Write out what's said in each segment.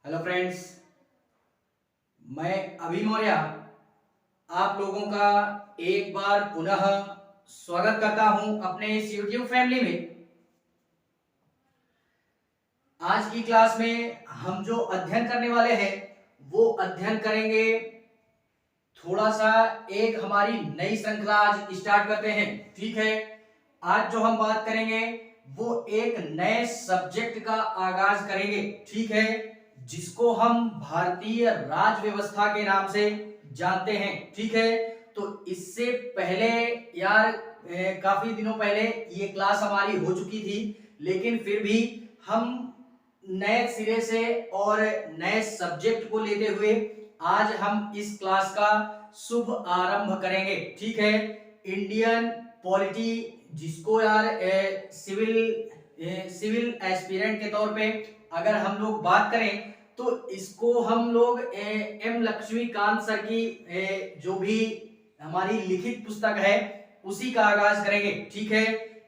Hello friends, मैं अभी मौर्य आप लोगों का एक बार पुनः स्वागत करता हूं अपने इस YouTube फैमिली में। आज की क्लास में हम जो अध्ययन करने वाले हैं वो अध्ययन करेंगे थोड़ा सा एक हमारी नई श्रृंखला आज स्टार्ट करते हैं। ठीक है, आज जो हम बात करेंगे वो एक नए सब्जेक्ट का आगाज करेंगे। ठीक है, जिसको हम भारतीय राज व्यवस्था के नाम से जानते हैं। ठीक है, तो इससे पहले यार काफी दिनों पहले ये क्लास हमारी हो चुकी थी, लेकिन फिर भी हम नए सिरे से और नए सब्जेक्ट को लेते हुए आज हम इस क्लास का शुभ आरंभ करेंगे। ठीक है, इंडियन पॉलिटी, जिसको यार सिविल एस्पिरेंट के तौर पे अगर हम लोग बात करें तो इसको हम लोग एम लक्ष्मीकांत सर की जो भी हमारी लिखित पुस्तक है उसी का आगाज करेंगे। ठीक है,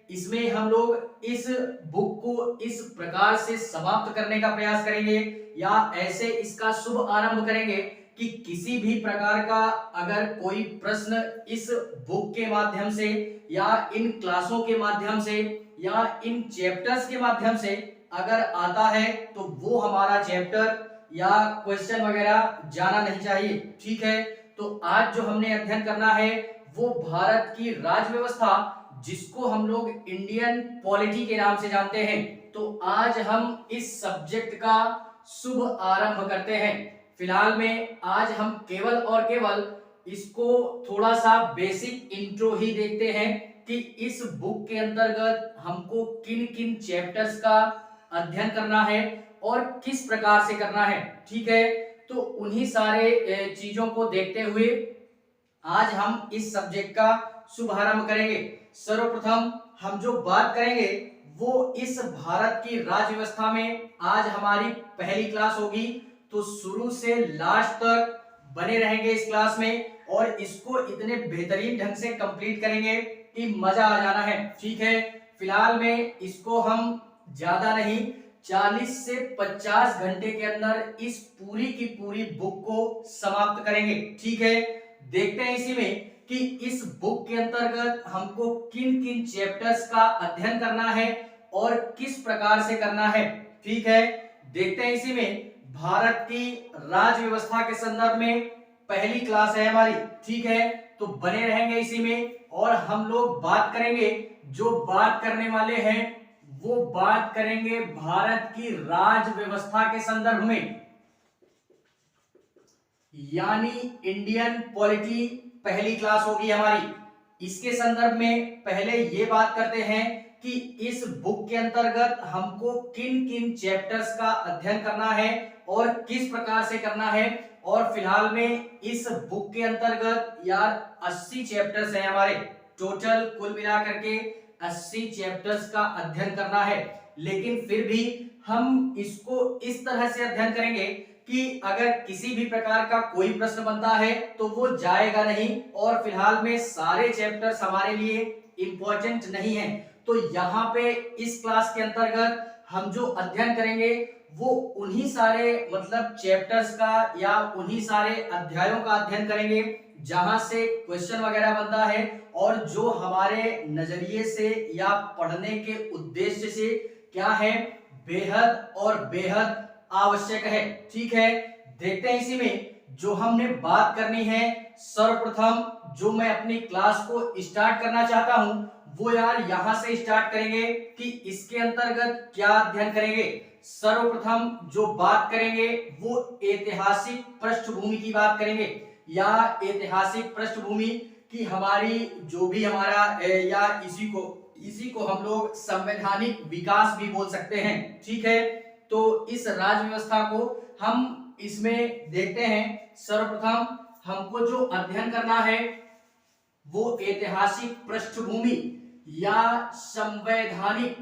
इसमें हम लोग इस बुक को इस प्रकार से समाप्त करने का प्रयास करेंगे या ऐसे इसका शुभ आरंभ करेंगे कि किसी भी प्रकार का अगर कोई प्रश्न इस बुक के माध्यम से या इन क्लासों के माध्यम से या इन चैप्टर्स के माध्यम से अगर आता है तो वो हमारा चैप्टर या क्वेश्चन वगैरह जाना नहीं चाहिए। ठीक है, तो आज जो हमने अध्ययन करना है वो भारत की राज व्यवस्था, जिसको हम लोग इंडियन पॉलिटी के नाम से जानते हैं। तो आज हम इस सब्जेक्ट का शुभ आरंभ करते हैं। फिलहाल में आज हम केवल और केवल इसको थोड़ा सा बेसिक इंट्रो ही देखते हैं कि इस बुक के अंतर्गत हमको किन किन चैप्टर्स का अध्ययन करना है और किस प्रकार से करना है। ठीक है, तो उन्हीं सारे चीजों को देखते हुए आज हम इस सब्जेक्ट का शुभारंभ करेंगे। सर्वप्रथम हम जो बात करेंगे वो इस भारत की राज्य व्यवस्था में आज हमारी पहली क्लास होगी, तो शुरू से लास्ट तक बने रहेंगे इस क्लास में और इसको इतने बेहतरीन ढंग से कंप्लीट करेंगे कि मजा आ जाना है। ठीक है, फिलहाल में इसको हम ज्यादा नहीं 40 से 50 घंटे के अंदर इस पूरी की पूरी बुक को समाप्त करेंगे। ठीक है, देखते हैं इसी में कि इस बुक के अंतर्गत हमको किन किन चैप्टर्स का अध्ययन करना है और किस प्रकार से करना है। ठीक है, देखते हैं इसी में भारत की राज व्यवस्था के संदर्भ में पहली क्लास है हमारी। ठीक है, तो बने रहेंगे इसी में और हम लोग बात करेंगे, जो बात करने वाले हैं वो बात करेंगे भारत की राज व्यवस्था के संदर्भ में, यानी इंडियन पॉलिटी पहली क्लास होगी हमारी। इसके संदर्भ में पहले ये बात करते हैं कि इस बुक के अंतर्गत हमको किन किन चैप्टर्स का अध्ययन करना है और किस प्रकार से करना है। और फिलहाल में इस बुक के अंतर्गत यार 80 चैप्टर्स हैं हमारे, टोटल कुल मिलाकर के 80 चैप्टर्स का अध्ययन करना है। लेकिन फिर भी हम इसको इस तरह से अध्ययन करेंगे कि अगर किसी भी प्रकार का कोई प्रश्न बनता है तो वो जाएगा नहीं और फिलहाल में सारे चैप्टर्स हमारे लिए इंपॉर्टेंट नहीं है। तो यहाँ पे इस क्लास के अंतर्गत हम जो अध्ययन करेंगे वो उन्हीं सारे मतलब चैप्टर्स का या उन्हीं सारे अध्यायों का अध्ययन करेंगे जहां से क्वेश्चन वगैरह बनता है और जो हमारे नजरिए से या पढ़ने के उद्देश्य से क्या है, बेहद और बेहद आवश्यक है। ठीक है, देखते हैं इसी में जो हमने बात करनी है। सर्वप्रथम जो मैं अपनी क्लास को स्टार्ट करना चाहता हूं वो यार यहां से स्टार्ट करेंगे कि इसके अंतर्गत क्या अध्ययन करेंगे। सर्वप्रथम जो बात करेंगे वो ऐतिहासिक पृष्ठभूमि की बात करेंगे या ऐतिहासिक पृष्ठभूमि की हमारी जो भी हमारा या इसी को हम लोग संवैधानिक विकास भी बोल सकते हैं। ठीक है, तो इस राज व्यवस्था को हम इसमें देखते हैं। सर्वप्रथम हमको जो अध्ययन करना है वो ऐतिहासिक पृष्ठभूमि या संवैधानिक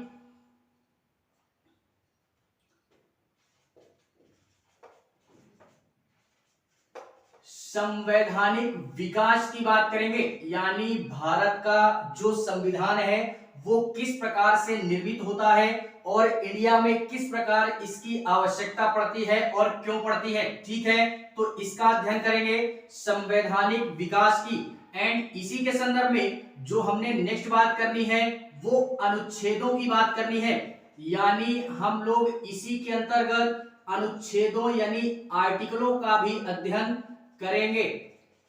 विकास की बात करेंगे, यानी भारत का जो संविधान है वो किस प्रकार से निर्मित होता है और इंडिया में किस प्रकार इसकी आवश्यकता पड़ती है और क्यों पड़ती है। ठीक है, तो इसका अध्ययन करेंगे संवैधानिक विकास की। एंड इसी के संदर्भ में जो हमने नेक्स्ट बात करनी है वो अनुच्छेदों की बात करनी है, यानी हम लोग इसी के अंतर्गत अनुच्छेदों यानी आर्टिकलों का भी अध्ययन करेंगे,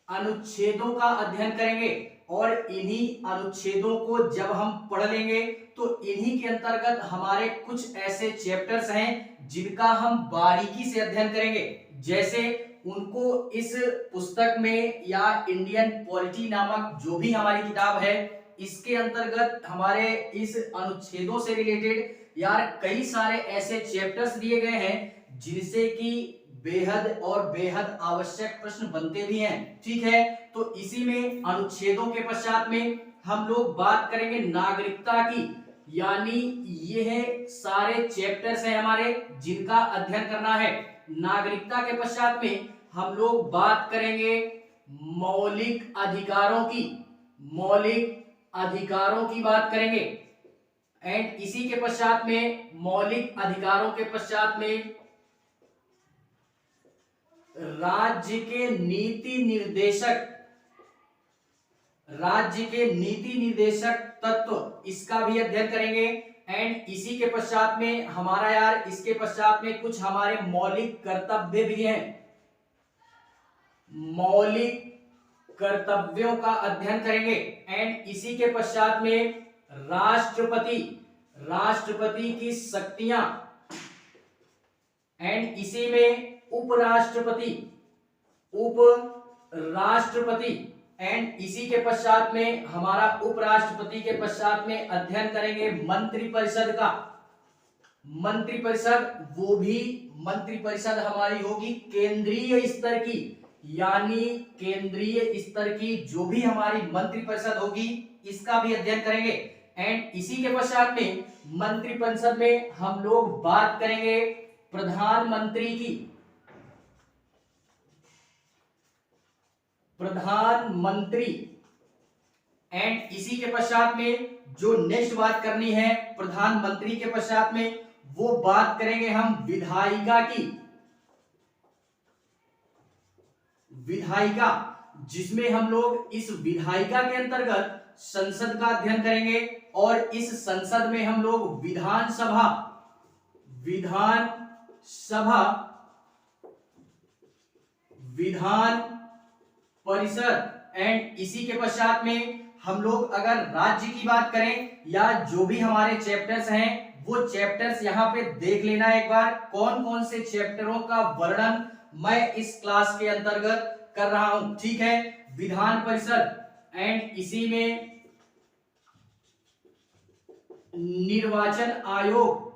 अनुच्छेदों का अध्ययन करेंगे। और इन्हीं अनुच्छेदों को जब हम पढ़ लेंगे तो इन्हीं के अंतर्गत हमारे कुछ ऐसे चैप्टर्स हैं जिनका हम बारीकी से अध्ययन करेंगे, जैसे उनको इस पुस्तक में या इंडियन पॉलिटी नामक जो भी हमारी किताब है इसके अंतर्गत हमारे इस अनुच्छेदों से रिलेटेड यार कई सारे ऐसे चैप्टर्स दिए गए हैं जिनसे कि बेहद और बेहद आवश्यक प्रश्न बनते भी हैं। ठीक है, तो इसी में अनुच्छेदों के पश्चात में हम लोग बात करेंगे नागरिकता की, यानी यह सारे चैप्टर्स हैं हमारे जिनका अध्ययन करना है। नागरिकता के पश्चात में हम लोग बात करेंगे मौलिक अधिकारों की, मौलिक अधिकारों की बात करेंगे। एंड इसी के पश्चात में मौलिक अधिकारों के पश्चात में राज्य के नीति निर्देशक, राज्य के नीति निर्देशक तत्व इसका भी अध्ययन करेंगे। एंड इसी के पश्चात में हमारा यार इसके पश्चात में कुछ हमारे मौलिक कर्तव्य भी हैं, मौलिक कर्तव्यों का अध्ययन करेंगे। एंड इसी के पश्चात में राष्ट्रपति, राष्ट्रपति की शक्तियां, एंड इसी में उपराष्ट्रपति, उपराष्ट्रपति। एंड इसी के पश्चात में हमारा उपराष्ट्रपति के पश्चात में अध्ययन करेंगे मंत्रिपरिषद का, मंत्रिपरिषद, वो भी मंत्रिपरिषद हमारी होगी केंद्रीय स्तर की, यानी केंद्रीय स्तर की जो भी हमारी मंत्रिपरिषद होगी इसका भी अध्ययन करेंगे। एंड इसी के पश्चात में मंत्रिपरिषद में हम लोग बात करेंगे प्रधानमंत्री की, प्रधानमंत्री। एंड इसी के पश्चात में जो नेक्स्ट बात करनी है प्रधानमंत्री के पश्चात में वो बात करेंगे हम विधायिका की, विधायिका, जिसमें हम लोग इस विधायिका के अंतर्गत संसद का अध्ययन करेंगे और इस संसद में हम लोग विधानसभा, विधानसभा, विधान परिषद। एंड इसी के पश्चात में हम लोग अगर राज्य की बात करें या जो भी हमारे चैप्टर्स हैं वो चैप्टर्स यहाँ पे देख लेना एक बार, कौन कौन से चैप्टरों का वर्णन मैं इस क्लास के अंतर्गत कर रहा हूं। ठीक है, विधान परिषद, एंड इसी में निर्वाचन आयोग,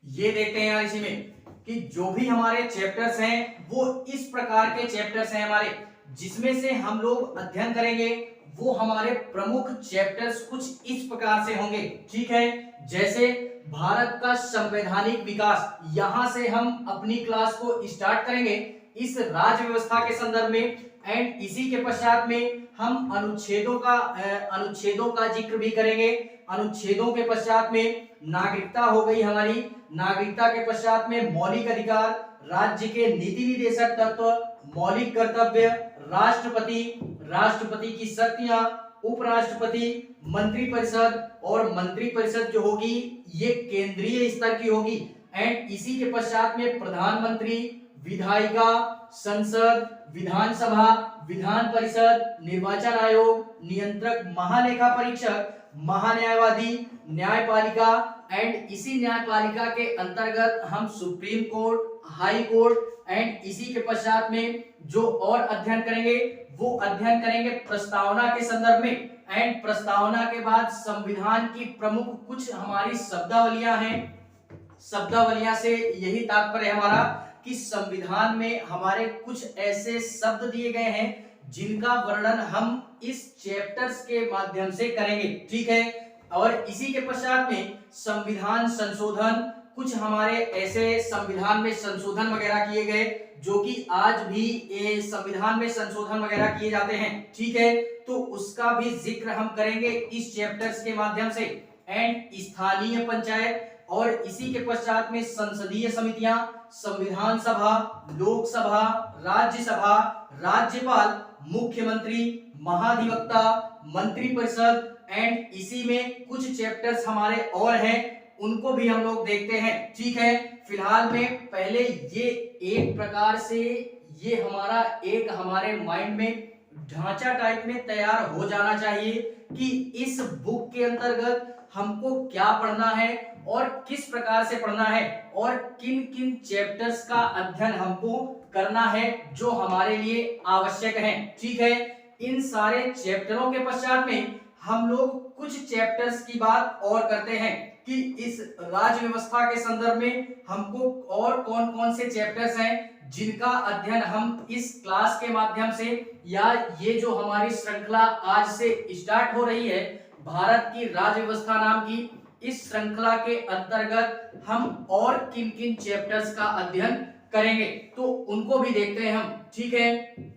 ये देखते हैं यार इसी में कि जो भी हमारे चैप्टर्स हैं वो इस प्रकार के चैप्टर्स हैं हमारे, जिसमें से हम लोग अध्ययन करेंगे वो हमारे प्रमुख चैप्टर्स कुछ इस प्रकार से होंगे। ठीक है, जैसे भारत का संवैधानिक विकास, यहां से हम अपनी क्लास को स्टार्ट करेंगे इस राज्य व्यवस्था के संदर्भ में। एंड इसी के पश्चात में हम अनुच्छेदों का जिक्र भी करेंगे, अनुच्छेदों के पश्चात में नागरिकता हो गई हमारी, नागरिकता के पश्चात में मौलिक अधिकार, राज्य के नीति निदेशक तत्व, मौलिक कर्तव्य, राष्ट्रपति, राष्ट्रपति की शक्तियां, उपराष्ट्रपति, मंत्रिपरिषद, और मंत्रिपरिषद जो होगी ये केंद्रीय स्तर की होगी। एंड इसी के पश्चात में प्रधानमंत्री, विधायिका, संसद, विधानसभा, विधान परिषद, निर्वाचन आयोग, नियंत्रक, महालेखा परीक्षक, महान्यायवादी, न्यायपालिका, एंड इसी न्यायपालिका के अंतर्गत हम supreme court, high court, and इसी के पश्चात में जो और अध्ययन करेंगे वो अध्ययन करेंगे प्रस्तावना के संदर्भ में। एंड प्रस्तावना के बाद संविधान की प्रमुख कुछ हमारी शब्दावलियां हैं। शब्दावलियां से यही तात्पर्य हमारा कि संविधान में हमारे कुछ ऐसे शब्द दिए गए हैं जिनका वर्णन हम इस चैप्टर्स के माध्यम से करेंगे, ठीक है। और इसी के पश्चात में संविधान संशोधन, कुछ हमारे ऐसे संविधान में संशोधन वगैरह किए गए जो कि आज भी संविधान में संशोधन वगैरह किए जाते हैं, ठीक है, तो उसका भी जिक्र हम करेंगे इस चैप्टर्स के माध्यम से। एंड स्थानीय पंचायत, और इसी के पश्चात में संसदीय समितियां, संविधान सभा, लोकसभा, राज्यसभा, राज्यपाल, मुख्यमंत्री, महाधिवक्ता, मंत्रिपरिषद, एंड इसी में कुछ चैप्टर्स हमारे और हैं उनको भी हम लोग देखते हैं, ठीक है। फिलहाल में पहले ये एक प्रकार से ये हमारे माइंड में ढांचा टाइप में तैयार हो जाना चाहिए कि इस बुक के अंतर्गत हमको क्या पढ़ना है और किस प्रकार से पढ़ना है और किन किन चैप्टर्स का अध्ययन हमको करना है जो हमारे लिए आवश्यक है, ठीक है। इन सारे चैप्टरों के पश्चात में हम लोग कुछ चैप्टर्स की बात और करते हैं कि इस राज्य व्यवस्था के संदर्भ में हमको और कौन कौन से चैप्टर्स हैं जिनका अध्ययन हम इस क्लास के माध्यम से या ये जो हमारी श्रृंखला आज से स्टार्ट हो रही है भारत की राज्य व्यवस्था नाम की, इस श्रृंखला के अंतर्गत हम और किन किन चैप्टर्स का अध्ययन करेंगे तो उनको भी देखते हैं हम, ठीक है।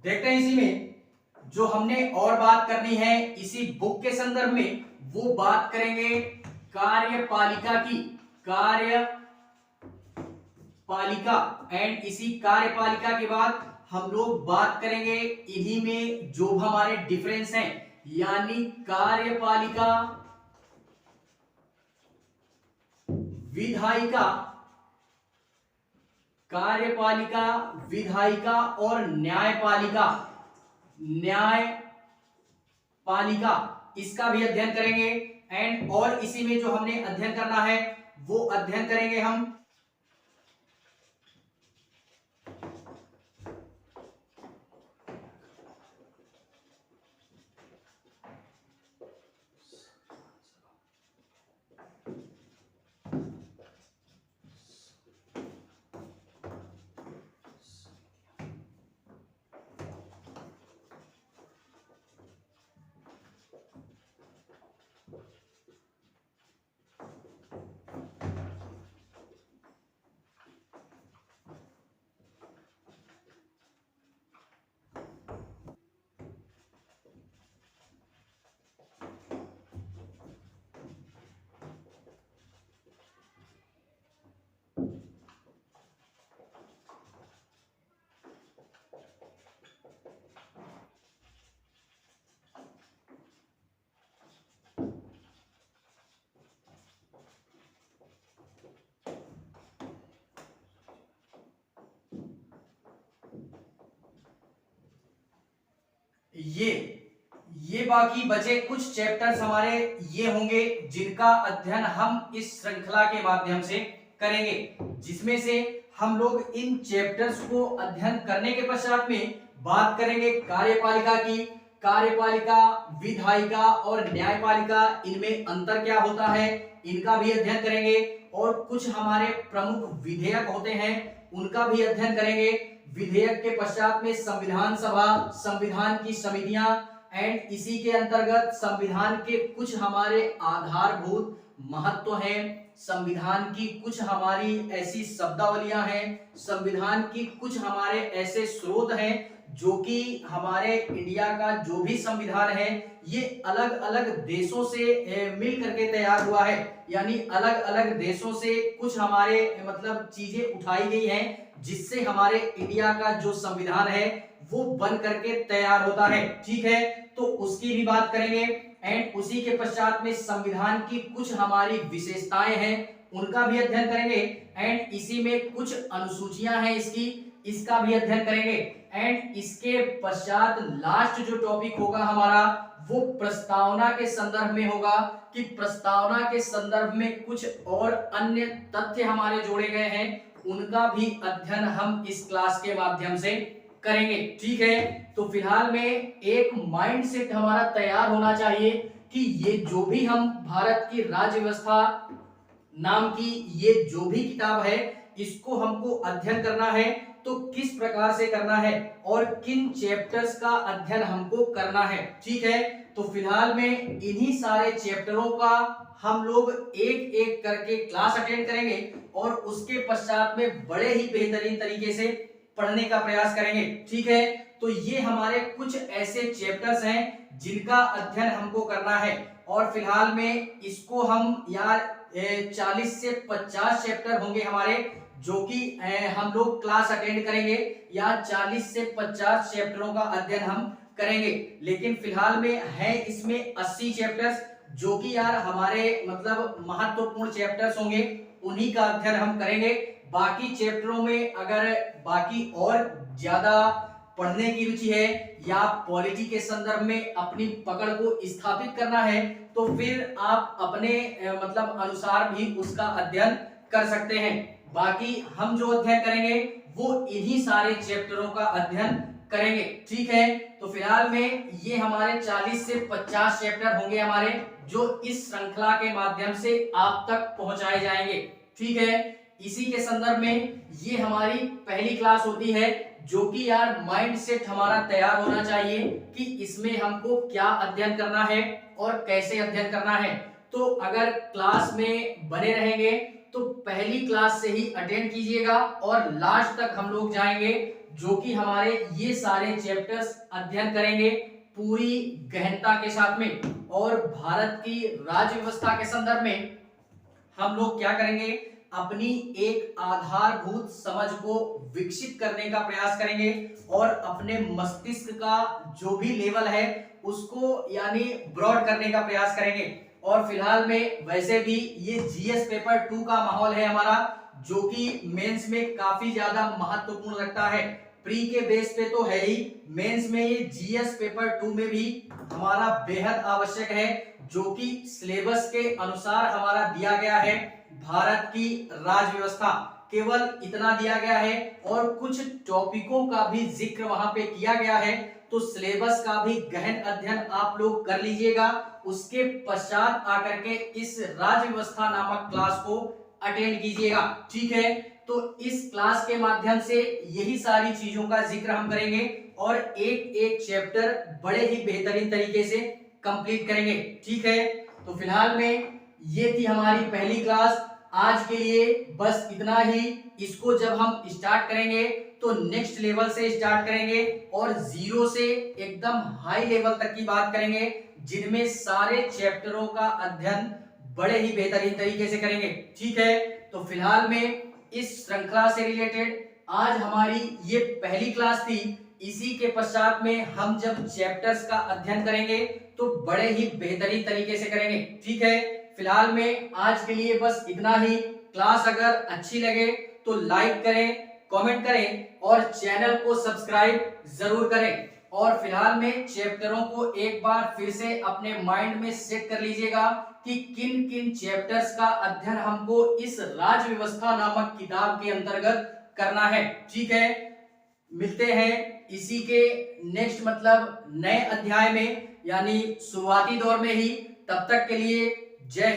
देखते हैं इसी में जो हमने और बात करनी है इसी बुक के संदर्भ में, वो बात करेंगे कार्यपालिका की, कार्यपालिका। एंड इसी कार्यपालिका के बाद हम लोग बात करेंगे इन्हीं में जो हमारे डिफरेंस हैं, यानी कार्यपालिका, विधायिका, कार्यपालिका, विधायिका और न्यायपालिका, इसका भी अध्ययन करेंगे। एंड और इसी में जो हमने अध्ययन करना है वो अध्ययन करेंगे हम ये बाकी बचे कुछ चैप्टर्स हमारे ये होंगे जिनका अध्ययन हम इस श्रृंखला के माध्यम से करेंगे, जिसमें से हम लोग इन चैप्टर्स को अध्ययन करने के पश्चात में बात करेंगे कार्यपालिका की। कार्यपालिका, विधायिका और न्यायपालिका, इनमें अंतर क्या होता है इनका भी अध्ययन करेंगे। और कुछ हमारे प्रमुख विधेयक होते हैं उनका भी अध्ययन करेंगे। विधेयक के पश्चात में संविधान सभा, संविधान की समितियां एंड इसी के अंतर्गत संविधान के कुछ हमारे आधारभूत महत्व हैं, संविधान की कुछ हमारी ऐसी शब्दावलियां हैं, संविधान की कुछ हमारे ऐसे स्रोत हैं जो कि हमारे इंडिया का जो भी संविधान है ये अलग अलग देशों से मिल करके तैयार हुआ है, यानी अलग अलग देशों से कुछ हमारे मतलब चीजें उठाई गई हैं जिससे हमारे इंडिया का जो संविधान है वो बन करके तैयार होता है। ठीक है, तो उसकी भी बात करेंगे एंड उसी के पश्चात में संविधान की कुछ हमारी विशेषताएं हैं उनका भी अध्ययन करेंगे एंड इसी में कुछ अनुसूचियां हैं इसका भी अध्ययन करेंगे एंड इसके पश्चात लास्ट जो टॉपिक होगा हमारा वो प्रस्तावना के संदर्भ में होगा कि प्रस्तावना के संदर्भ में कुछ और अन्य तथ्य हमारे जोड़े गए हैं उनका भी अध्ययन हम इस क्लास के माध्यम से करेंगे। ठीक है, तो फिलहाल में एक माइंड सेट हमारा तैयार होना चाहिए कि ये जो भी हम भारत की राज्य व्यवस्था नाम की ये जो भी किताब है इसको हमको अध्ययन करना है तो किस प्रकार से करना है और किन चैप्टर्स का अध्ययन हमको करना है। ठीक है, तो फिलहाल में इन्हीं सारे चैप्टरों का हम लोग एक एक करके क्लास अटेंड करेंगे और उसके पश्चात में बड़े ही बेहतरीन तरीके से पढ़ने का प्रयास करेंगे। ठीक है, तो ये हमारे कुछ ऐसे चैप्टर्स हैं जिनका अध्ययन हमको करना है और फिलहाल में इसको हम यार 40 से 50 चैप्टर होंगे हमारे जो कि हम लोग क्लास अटेंड करेंगे या 40 से 50 चैप्टरों का अध्ययन हम करेंगे, लेकिन फिलहाल में है इसमें 80 चैप्टर्स जो कि यार हमारे मतलब महत्वपूर्ण चैप्टर्स होंगे उन्हीं का अध्ययन हम करेंगे। बाकी चैप्टरों में अगर बाकी और ज्यादा पढ़ने की रुचि है या पॉलिटी के संदर्भ में अपनी पकड़ को स्थापित करना है तो फिर आप अपने मतलब अनुसार भी उसका अध्ययन कर सकते हैं। बाकी हम जो अध्ययन करेंगे वो इन्हीं सारे चैप्टरों का अध्ययन करेंगे। ठीक है, तो फिलहाल में ये हमारे 40 से 50 चैप्टर होंगे हमारे जो इस श्रृंखला के माध्यम से आप तक पहुंचाए जाएंगे। ठीक है, इसी के संदर्भ में ये हमारी पहली क्लास होती है जो कि यार माइंड सेट हमारा तैयार होना चाहिए कि इसमें हमको क्या अध्ययन करना है और कैसे अध्ययन करना है। तो अगर क्लास में बने रहेंगे तो पहली क्लास से ही अटेंड कीजिएगा और लास्ट तक हम लोग जाएंगे जो कि हमारे ये सारे चैप्टर्स अध्ययन करेंगे पूरी गहनता के साथ में और भारत की राज्य व्यवस्था के संदर्भ में हम लोग क्या करेंगे अपनी एक आधारभूत समझ को विकसित करने का प्रयास करेंगे और अपने मस्तिष्क का जो भी लेवल है उसको यानी ब्रॉड करने का प्रयास करेंगे। और फिलहाल में वैसे भी ये जीएस पेपर 2 का माहौल है हमारा जो कि मेंस में काफी ज्यादा महत्वपूर्ण रखता है। प्री के बेस पे तो है ही, मेंस में ये जीएस पेपर 2 में भी हमारा बेहद आवश्यक है जो कि सिलेबस के अनुसार हमारा दिया गया है। भारत की राज्य व्यवस्था केवल इतना दिया गया है और कुछ टॉपिकों का भी जिक्र वहां पे किया गया है, तो सिलेबस का भी गहन अध्ययन आप लोग कर लीजिएगा। उसके पश्चात आकर के इस राज्य व्यवस्था नामक क्लास को अटेंड कीजिएगा। ठीक है, तो इस क्लास के माध्यम से यही सारी चीजों का जिक्र हम करेंगे और एक एक चैप्टर बड़े ही बेहतरीन तरीके से कंप्लीट करेंगे। ठीक है, तो फिलहाल में ये थी हमारी पहली क्लास। आज के लिए बस इतना ही। इसको जब हम स्टार्ट करेंगे तो नेक्स्ट लेवल से स्टार्ट करेंगे और 0 से एकदम हाई लेवल तक की बात करेंगे जिनमें सारे चैप्टरों का अध्ययन बड़े ही बेहतरीन तरीके से करेंगे। ठीक है, तो फिलहाल में इस श्रृंखला से रिलेटेड आज हमारी ये पहली क्लास थी। इसी के पश्चात में हम जब चैप्टर्स का अध्ययन करेंगे तो बड़े ही बेहतरीन तरीके से करेंगे। ठीक है, फिलहाल में आज के लिए बस इतना ही। क्लास अगर अच्छी लगे तो लाइक करें, कमेंट करें और चैनल को सब्सक्राइब जरूर करें। और फिलहाल में चैप्टरों को एक बार फिर से अपने माइंड में सेट कर लीजिएगा कि किन किन चैप्टर्स का अध्ययन हमको इस राज्य व्यवस्था नामक किताब के अंतर्गत करना है। ठीक है, मिलते हैं इसी के नेक्स्ट मतलब नए अध्याय में यानी शुरुआती दौर में ही। तब तक के लिए जय हिंद।